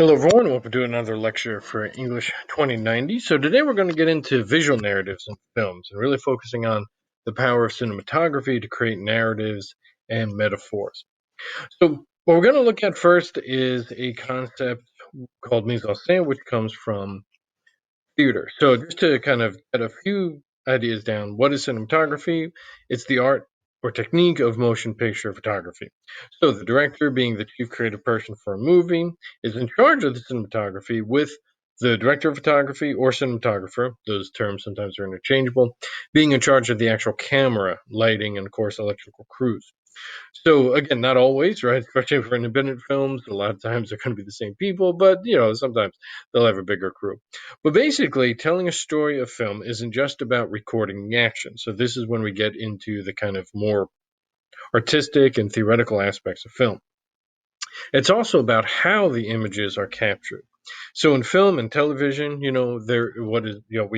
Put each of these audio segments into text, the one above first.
Hello, everyone. Welcome to another lecture for English 2090. So, today we're going to get into visual narratives in films and really focusing on the power of cinematography to create narratives and metaphors. So, what we're going to look at first is a concept called mise en scène, which comes from theater. So, just to kind of get a few ideas down, what is cinematography? It's the art or technique of motion picture photography. So, the director, being the chief creative person for a movie, is in charge of the cinematography with the director of photography or cinematographer, those terms sometimes are interchangeable, being in charge of the actual camera, lighting, and of course, electrical crews. So again, not always, right? Especially for independent films, a lot of times they're going to be the same people, but sometimes they'll have a bigger crew. But basically, telling a story of film isn't just about recording the action. So this is when we get into the kind of more artistic and theoretical aspects of film. It's also about how the images are captured. So in film and television, we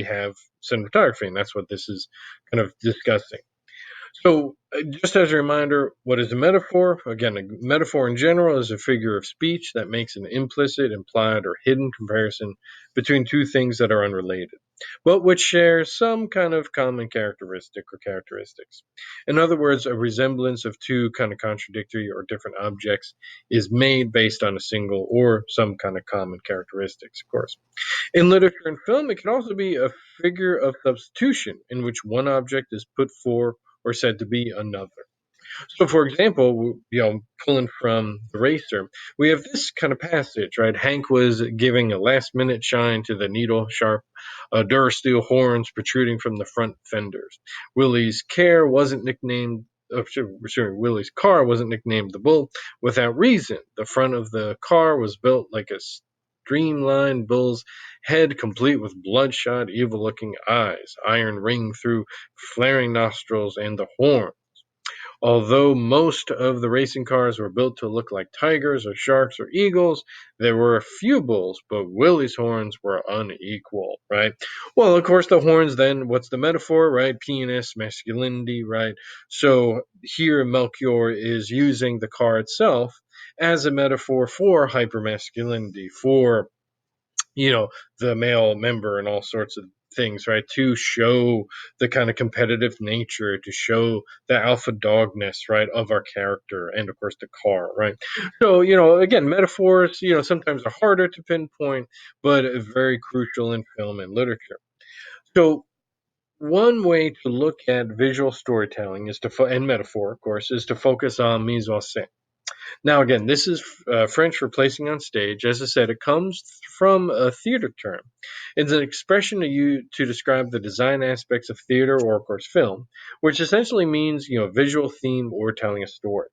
have cinematography, and that's what this is kind of discussing. So, just as a reminder, what is a metaphor? Again, a metaphor in general is a figure of speech that makes an implicit, implied, or hidden comparison between two things that are unrelated, but which share some kind of common characteristic or characteristics. In other words, a resemblance of two kind of contradictory or different objects is made based on a single or some kind of common characteristics, of course. In literature and film, it can also be a figure of substitution in which one object is put for or said to be another. So, for example, pulling from the racer, we have this kind of passage, right? Hank was giving a last-minute shine to the needle-sharp Durasteel horns protruding from the front fenders. Willie's care wasn't nicknamed. Willie's car wasn't nicknamed the Bull without reason. The front of the car was built like a streamlined bull's head, complete with bloodshot, evil-looking eyes, iron ring through flaring nostrils, and the horn. Although most of the racing cars were built to look like tigers or sharks or eagles, there were a few bulls, but Willie's horns were unequal, right? Well, of course, the horns then, what's the metaphor, right? Penis, masculinity, right? So here Melchior is using the car itself as a metaphor for hypermasculinity, for the male member and all sorts of things, right? To show the kind of competitive nature, to show the alpha dogness, right, of our character and of course the car, right? So, again, metaphors, sometimes are harder to pinpoint, but very crucial in film and literature. So, one way to look at visual storytelling is and metaphor, of course, is to focus on mise en scène. Now, again, this is French for placing on stage. As I said, it comes from a theater term. It's an expression to describe the design aspects of theater or, of course, film, which essentially means, visual theme or telling a story.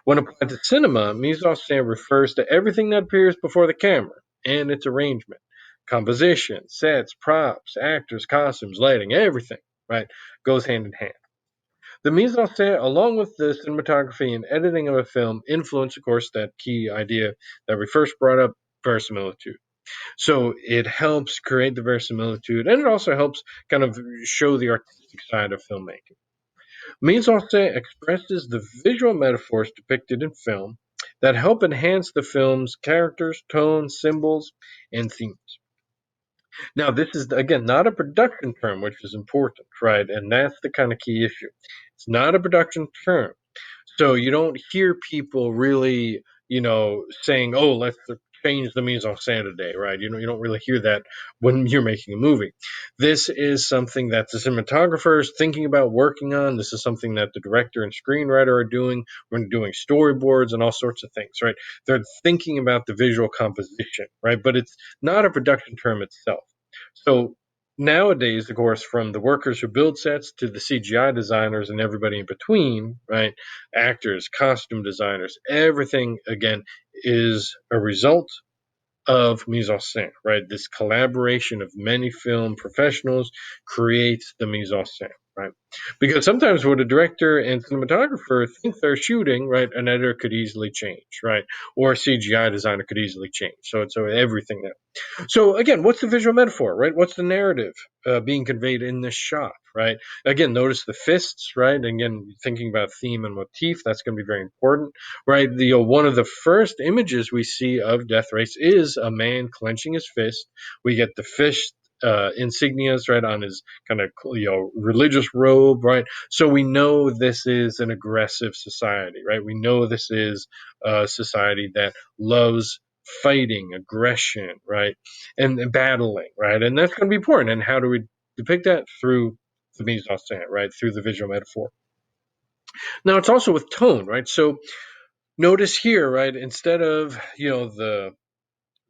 When applied to cinema, mise en scène refers to everything that appears before the camera and its arrangement, composition, sets, props, actors, costumes, lighting, everything, right, goes hand in hand. The mise en scène, along with the cinematography and editing of a film, influence, of course, that key idea that we first brought up, verisimilitude. So it helps create the verisimilitude, and it also helps kind of show the artistic side of filmmaking. Mise en scène expresses the visual metaphors depicted in film that help enhance the film's characters, tone, symbols, and themes. Now, this is, again, not a production term, which is important, right? And that's the kind of key issue. It's not a production term. So you don't hear people really, saying, "Oh, let's change the mise en scène today," right? You don't really hear that when you're making a movie. This is something that the cinematographer is thinking about working on. This is something that the director and screenwriter are doing when doing storyboards and all sorts of things, right? They're thinking about the visual composition, right? But it's not a production term itself. So nowadays, of course, from the workers who build sets to the CGI designers and everybody in between, right? Actors, costume designers, everything again is a result of mise en scène, right? This collaboration of many film professionals creates the mise en scène. right? Because sometimes what a director and cinematographer think they're shooting, right, an editor could easily change, right, or a CGI designer could easily change. So everything there. So again, what's the visual metaphor, right? What's the narrative being conveyed in this shot, right? Again, notice the fists, right? Again, thinking about theme and motif, that's going to be very important, right? One of the first images we see of Death Race is a man clenching his fist. We get the fist insignias right on his kind of religious robe, right? So we know this is an aggressive society, right? We know this is a society that loves fighting, aggression, right? And battling, right? And that's going to be important. And how do we depict that? Through the mise en scène, right? Through the visual metaphor. Now, it's also with tone, right? So notice here, right? Instead of, the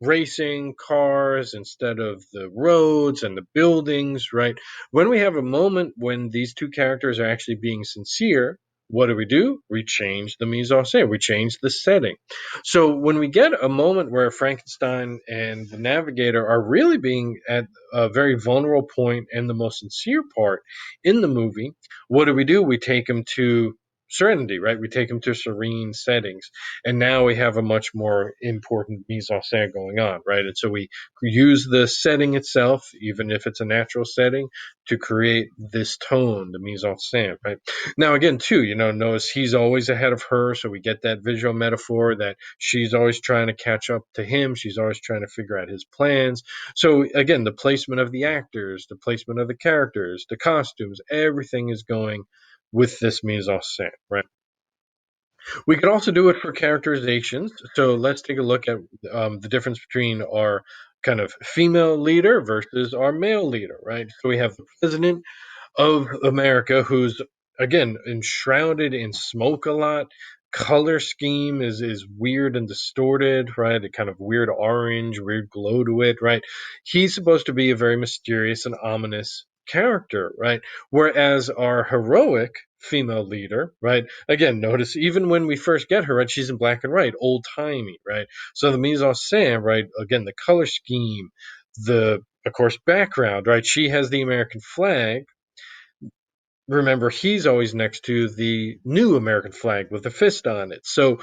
racing cars, instead of the roads and the buildings, right? When we have a moment when these two characters are actually being sincere, what do? We change the mise en scène, we change the setting. So when we get a moment where Frankenstein and the navigator are really being at a very vulnerable point and the most sincere part in the movie, what do? We take them to serenity, right? We take them to serene settings, and now we have a much more important mise en scène going on, right? And so we use the setting itself, even if it's a natural setting, to create this tone, the mise en scène, right? Now, again, too, notice he's always ahead of her, so we get that visual metaphor that she's always trying to catch up to him. She's always trying to figure out his plans. So, again, the placement of the actors, the placement of the characters, the costumes, everything is going with this mise en scène, right? We could also do it for characterizations. So let's take a look at the difference between our kind of female leader versus our male leader, right? So we have the president of America, who's again enshrouded in smoke a lot. Color scheme is weird and distorted, right? A kind of weird orange, weird glow to it, right? He's supposed to be a very mysterious and ominous character, right? Whereas our heroic female leader, right? Again, notice even when we first get her, right, she's in black and white, old timey, right? So the mise en scène, right? Again, the color scheme, the of course background, right? She has the American flag. Remember, he's always next to the new American flag with a fist on it. So,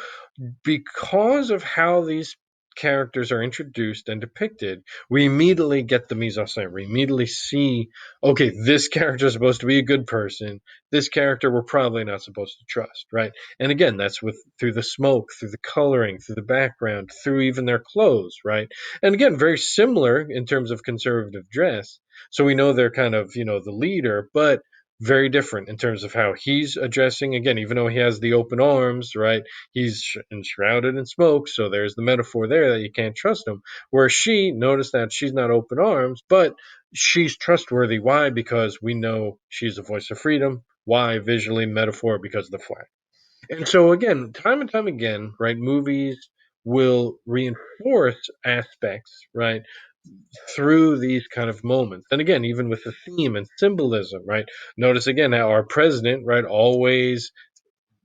because of how these characters are introduced and depicted, we immediately get the mise en scène. We immediately see, okay, this character is supposed to be a good person. This character we're probably not supposed to trust, right? And again, that's with through the smoke, through the coloring, through the background, through even their clothes, right? And again, very similar in terms of conservative dress. So we know they're kind of, the leader, but very different in terms of how he's addressing. Again, even though he has the open arms, right? He's enshrouded in smoke, so there's the metaphor there that you can't trust him. Where she, notice that she's not open arms, but she's trustworthy. Why? Because we know she's a voice of freedom. Why? Visually, metaphor, because of the flag. And so again, time and time again, right? Movies will reinforce aspects, right? Through these kind of moments. And again, even with the theme and symbolism, right? Notice again how our president, right, always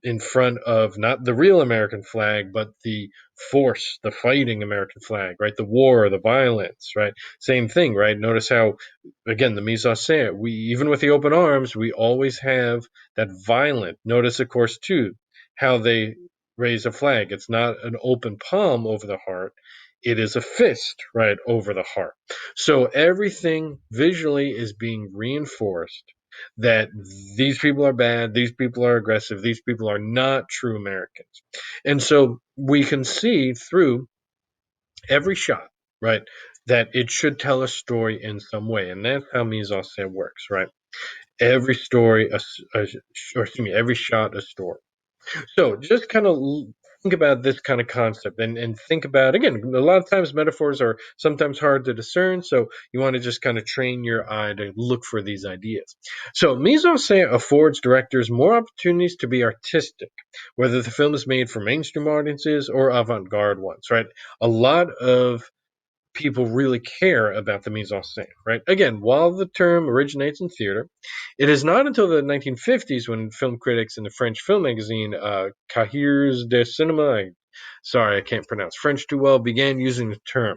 in front of not the real American flag, but the force, the fighting American flag, right? The war, the violence, right? Same thing, right? Notice how, again, the mise en scène, we, even with the open arms, we always have that violent. Notice, of course, too, how they raise a flag. It's not an open palm over the heart. It is a fist, right, over the heart. So everything visually is being reinforced that these people are bad, these people are aggressive, these people are not true Americans. And so we can see through every shot, right, that it should tell a story in some way. And that's how mise en scène works, right? Every story, or excuse me, every shot, a story. So just kind of think about this kind of concept and think about, again, a lot of times metaphors are sometimes hard to discern. So you want to just kind of train your eye to look for these ideas. So mise en scène affords directors more opportunities to be artistic, whether the film is made for mainstream audiences or avant-garde ones, right? A lot of people really care about the mise en scène, right? Again, while the term originates in theater, it is not until the 1950s when film critics in the French film magazine Cahiers de Cinéma, sorry, I can't pronounce French too well, began using the term.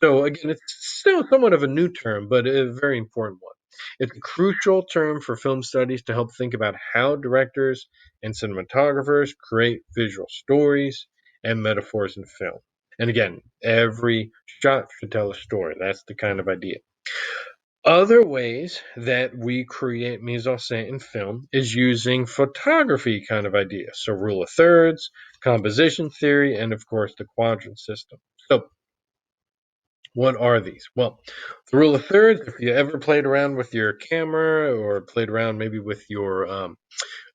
So again, it's still somewhat of a new term, but a very important one. It's a crucial term for film studies to help think about how directors and cinematographers create visual stories and metaphors in film. And again, every shot should tell a story. That's the kind of idea. Other ways that we create mise en scène in film is using photography kind of ideas. So rule of thirds, composition theory, and of course the quadrant system. So what are these? Well, the rule of thirds, if you ever played around with your camera or played around maybe with your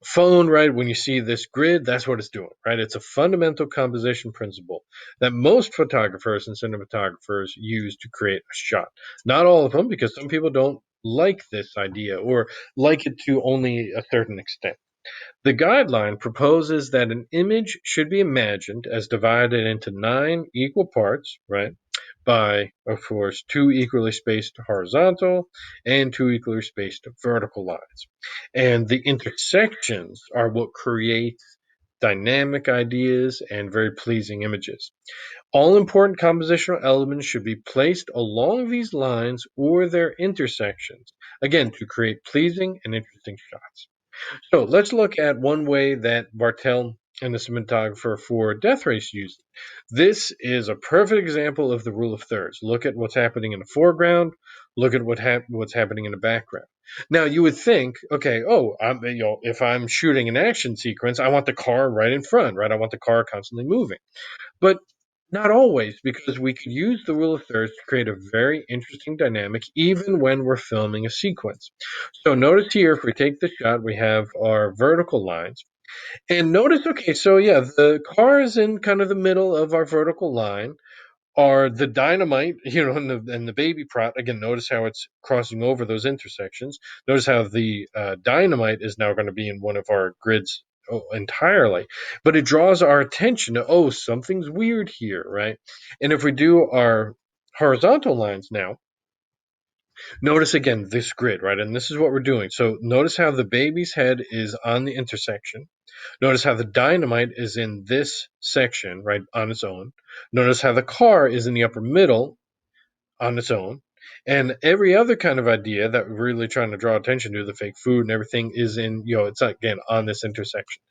phone, right, when you see this grid, that's what it's doing, right? It's a fundamental composition principle that most photographers and cinematographers use to create a shot. Not all of them, because some people don't like this idea or like it to only a certain extent. The guideline proposes that an image should be imagined as divided into 9 equal parts, right? By, of course, 2 equally spaced horizontal and 2 equally spaced vertical lines. And the intersections are what create dynamic ideas and very pleasing images. All important compositional elements should be placed along these lines or their intersections, again, to create pleasing and interesting shots. So let's look at one way that Bartel and the cinematographer for Death Race used it. This is a perfect example of the rule of thirds. Look at what's happening in the foreground. Look at what's happening in the background. Now you would think, okay, if I'm shooting an action sequence, I want the car right in front, right? I want the car constantly moving. But not always, because we could use the rule of thirds to create a very interesting dynamic, even when we're filming a sequence. So notice here, if we take the shot, we have our vertical lines. And notice, okay, so yeah, the car is in kind of the middle of our vertical line. Are the dynamite, and the baby prop, again, notice how it's crossing over those intersections. Notice how the dynamite is now going to be in one of our grids entirely. But it draws our attention to, oh, something's weird here, right? And if we do our horizontal lines now, notice again this grid, right? And this is what we're doing. So notice how the baby's head is on the intersection. Notice how the dynamite is in this section, right, on its own. Notice how the car is in the upper middle on its own. And every other kind of idea that we're really trying to draw attention to, the fake food and everything, is in, it's again on this intersection.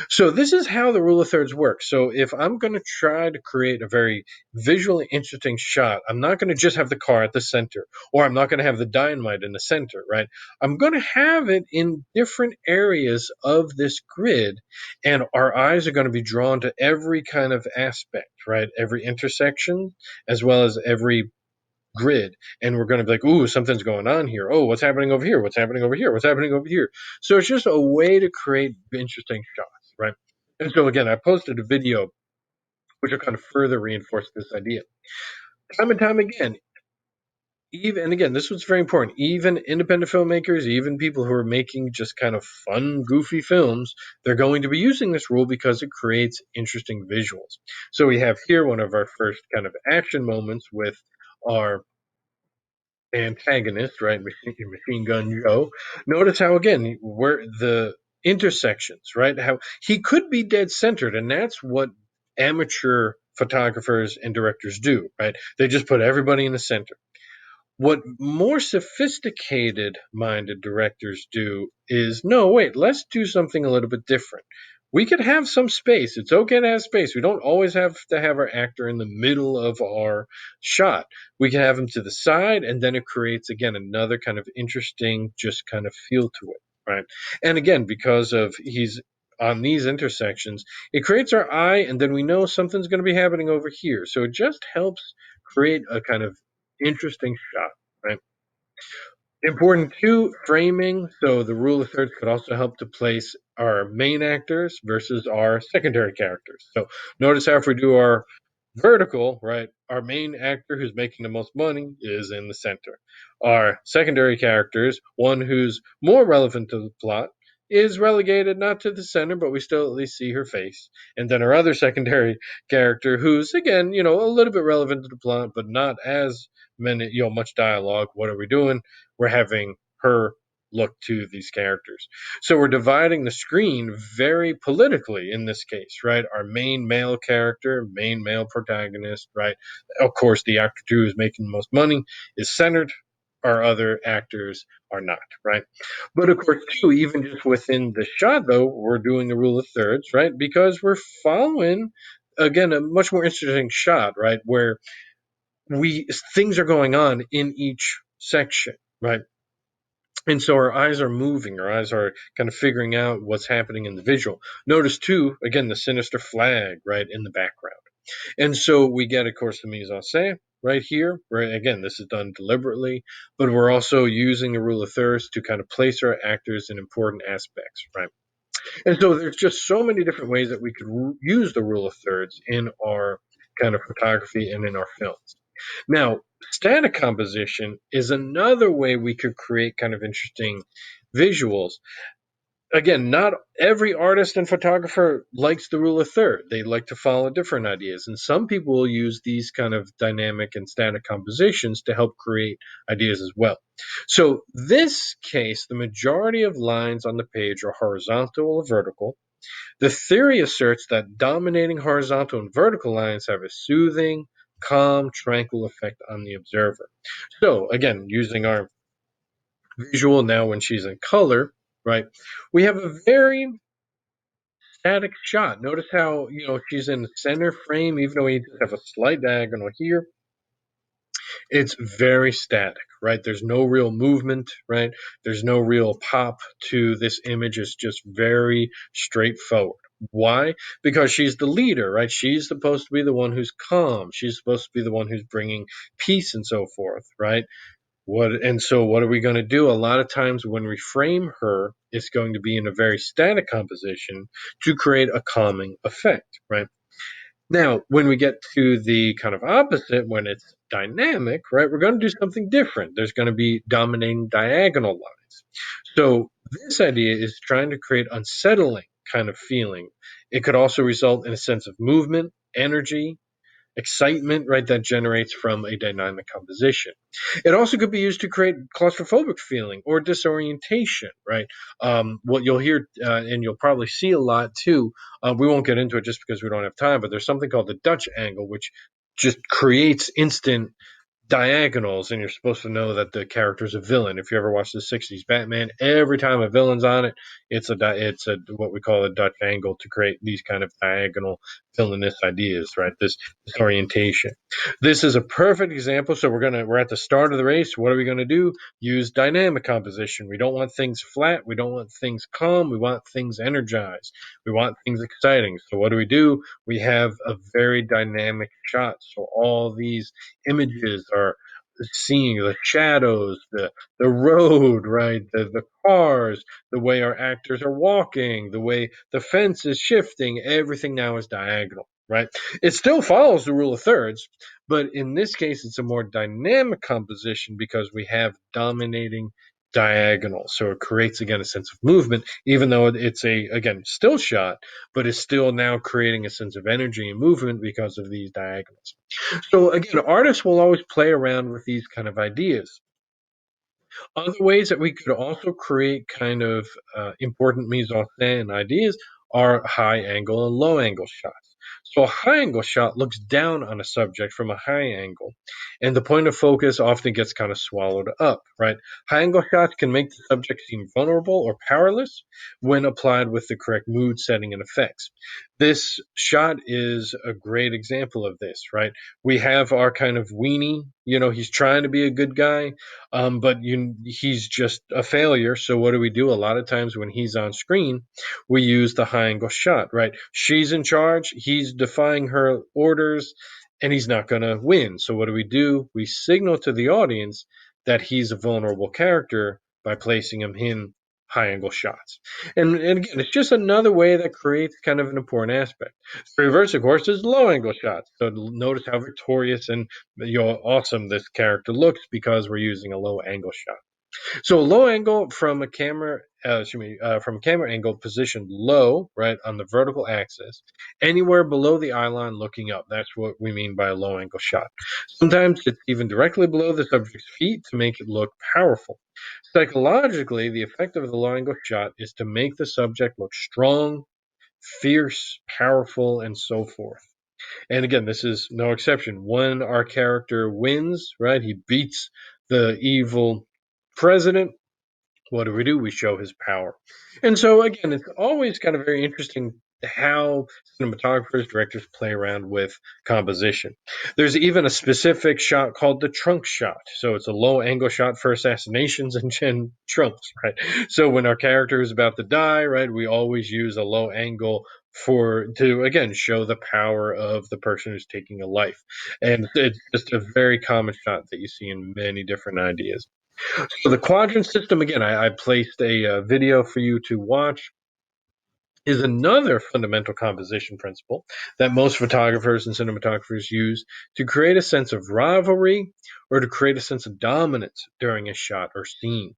So this is how the rule of thirds works. So if I'm going to try to create a very visually interesting shot, I'm not going to just have the car at the center, or I'm not going to have the dynamite in the center, right? I'm going to have it in different areas of this grid, and our eyes are going to be drawn to every kind of aspect, right? Every intersection, as well as every grid, and we're going to be like, ooh, something's going on here. Oh, what's happening over here? What's happening over here? What's happening over here? So it's just a way to create interesting shots, right? And so again, I posted a video which will kind of further reinforce this idea. Time and time again, even, and again, this was very important, even independent filmmakers, even people who are making just kind of fun, goofy films, they're going to be using this rule because it creates interesting visuals. So we have here one of our first kind of action moments with our antagonist, right? Machine Gun Joe. Notice how again where the intersections, right? How he could be dead centered, and that's what amateur photographers and directors do, right? They just put everybody in the center. What more sophisticated minded directors do is no, wait, let's do something a little bit different. We could have some space. It's okay to have space. We don't always have to have our actor in the middle of our shot. We can have him to the side, and then it creates, again, another kind of interesting, just kind of feel to it, right? And again, because of he's on these intersections, it creates our eye, and then we know something's going to be happening over here. So it just helps create a kind of interesting shot, right? Important too, framing. So the rule of thirds could also help to place our main actors versus our secondary characters. So notice how if we do our vertical, right, our main actor who's making the most money is in the center. Our secondary characters, one who's more relevant to the plot, is relegated not to the center, but we still at least see her face. And then our other secondary character, who's again, a little bit relevant to the plot, but not as many, much dialogue. What are we doing? We're having her look to these characters. So we're dividing the screen very politically in this case, right? Our main male character, main male protagonist, right? Of course, the actor who is making the most money is centered, our other actors are not, right? But of course, too, even just within the shot, though, we're doing the rule of thirds, right? Because we're following, again, a much more interesting shot, right? Where we things are going on in each section, right? And so our eyes are moving, our eyes are kind of figuring out what's happening in the visual. Notice too, again, the sinister flag right in the background. And so we get, of course, the mise en scène right here, where again, this is done deliberately, but we're also using the rule of thirds to kind of place our actors in important aspects, right? And so there's just so many different ways that we could use the rule of thirds in our kind of photography and in our films. Now, static composition is another way we could create kind of interesting visuals. Again, not every artist and photographer likes the rule of third. They like to follow different ideas. And some people will use these kind of dynamic and static compositions to help create ideas as well. So, this case, the majority of lines on the page are horizontal or vertical. The theory asserts that dominating horizontal and vertical lines have a soothing, calm, tranquil effect on the observer. So, again, using our visual now when she's in color, right, we have a very static shot. Notice how, she's in the center frame, even though we have a slight diagonal here. It's very static, right? There's no real movement, right? There's no real pop to this image. It's just very straightforward. Why? Because she's the leader, right? She's supposed to be the one who's calm. She's supposed to be the one who's bringing peace and so forth, right? So what are we going to do? A lot of times when we frame her, it's going to be in a very static composition to create a calming effect, right? Now, when we get to the kind of opposite, when it's dynamic, right, we're going to do something different. There's going to be dominating diagonal lines. So this idea is trying to create unsettling kind of feeling. It could also result in a sense of movement, energy, excitement, right, that generates from a dynamic composition. It also could be used to create claustrophobic feeling or disorientation, right? What you'll hear and you'll probably see a lot too. We won't get into it just because we don't have time, but there's something called the Dutch angle, which just creates instant diagonals, and you're supposed to know that the character's a villain. If you ever watch the '60s Batman, every time a villain's on it, it's a what we call a Dutch angle to create these kind of diagonal villainous ideas, right? This orientation. This is a perfect example. So we're at the start of the race. What are we gonna do? Use dynamic composition. We don't want things flat. We don't want things calm. We want things energized. We want things exciting. So what do? We have a very dynamic shot. So all these images are seeing the shadows, the road, right, the cars, the way our actors are walking, the way the fence is shifting. Everything now is diagonal, right? It still follows the rule of thirds, but in this case, it's a more dynamic composition because we have dominating diagonal. So it creates again a sense of movement, even though it's a again still shot, but it's still now creating a sense of energy and movement because of these diagonals. So again, artists will always play around with these kind of ideas. Other ways that we could also create kind of important mise en scène ideas are high angle and low angle shots. So a high angle shot looks down on a subject from a high angle, and the point of focus often gets kind of swallowed up, right? High angle shots can make the subject seem vulnerable or powerless when applied with the correct mood setting and effects. This shot is a great example of this, right? We have our kind of weenie, he's trying to be a good guy, but he's just a failure. So what do? A lot of times when he's on screen, we use the high angle shot, right? She's in charge. He's defying her orders, and he's not going to win. So what do? We signal to the audience that he's a vulnerable character by placing him in high angle shots. And again, it's just another way that creates kind of an important aspect. The reverse, of course, is low angle shots. So notice how victorious and awesome this character looks because we're using a low angle shot. So low angle from a camera, from a camera angle positioned low, right, on the vertical axis, anywhere below the eye line looking up. That's what we mean by a low angle shot. Sometimes it's even directly below the subject's feet to make it look powerful. Psychologically, the effect of the low angle shot is to make the subject look strong, fierce, powerful, and so forth. And again, this is no exception. When our character wins, right, he beats the evil president, what do? We show his power. And so, again, it's always kind of very interesting how cinematographers, directors play around with composition. There's even a specific shot called the trunk shot. So it's a low angle shot for assassinations and trunks, right? So when our character is about to die, right, we always use a low angle to again show the power of the person who's taking a life. And it's just a very common shot that you see in many different ideas. So the quadrant system, again, I placed a video for you to watch, is another fundamental composition principle that most photographers and cinematographers use to create a sense of rivalry or to create a sense of dominance during a shot or scene.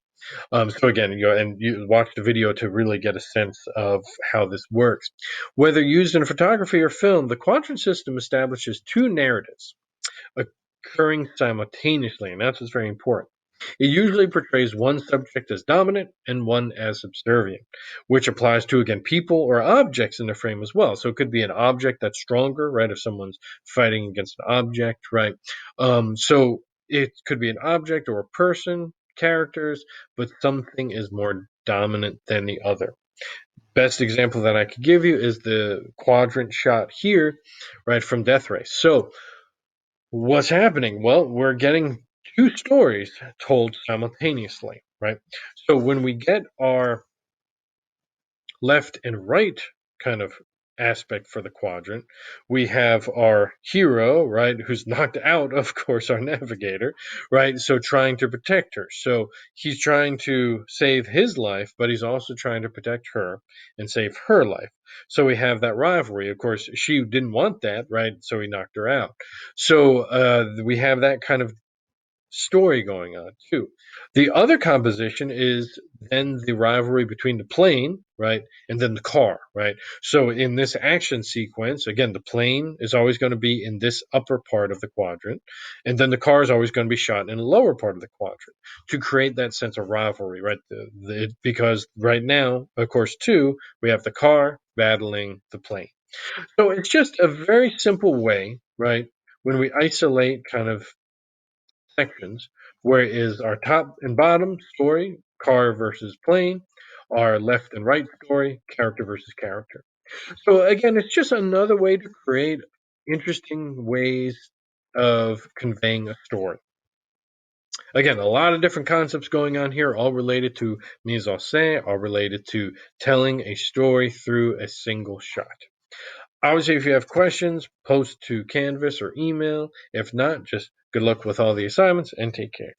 So again, you watch the video to really get a sense of how this works. Whether used in photography or film, the quadrant system establishes two narratives occurring simultaneously, and that's what's very important. It usually portrays one subject as dominant and one as subservient, which applies to, again, people or objects in the frame as well. So it could be an object that's stronger, right? If someone's fighting against an object, right? So it could be an object or a person, characters, but something is more dominant than the other. Best example that I could give you is the quadrant shot here, right, from Death Race. So what's happening? Well, we're getting two stories told simultaneously, right? So when we get our left and right kind of aspect for the quadrant, we have our hero, right, who's knocked out, of course, our navigator, right? So trying to protect her. So he's trying to save his life, but he's also trying to protect her and save her life. So we have that rivalry. Of course, she didn't want that, right? So he knocked her out. So we have that kind of story going on too. The other composition is then the rivalry between the plane, right, and then the car, right? So in this action sequence, again, the plane is always going to be in this upper part of the quadrant, and then the car is always going to be shot in the lower part of the quadrant to create that sense of rivalry, right? Because right now, of course, too, we have the car battling the plane. So it's just a very simple way, right? When we isolate kind of sections, where is our top and bottom story, car versus plane, our left and right story, character versus character. So again, it's just another way to create interesting ways of conveying a story. Again, a lot of different concepts going on here, all related to mise en scène, all related to telling a story through a single shot. Obviously, if you have questions, post to Canvas or email. If not, just good luck with all the assignments and take care.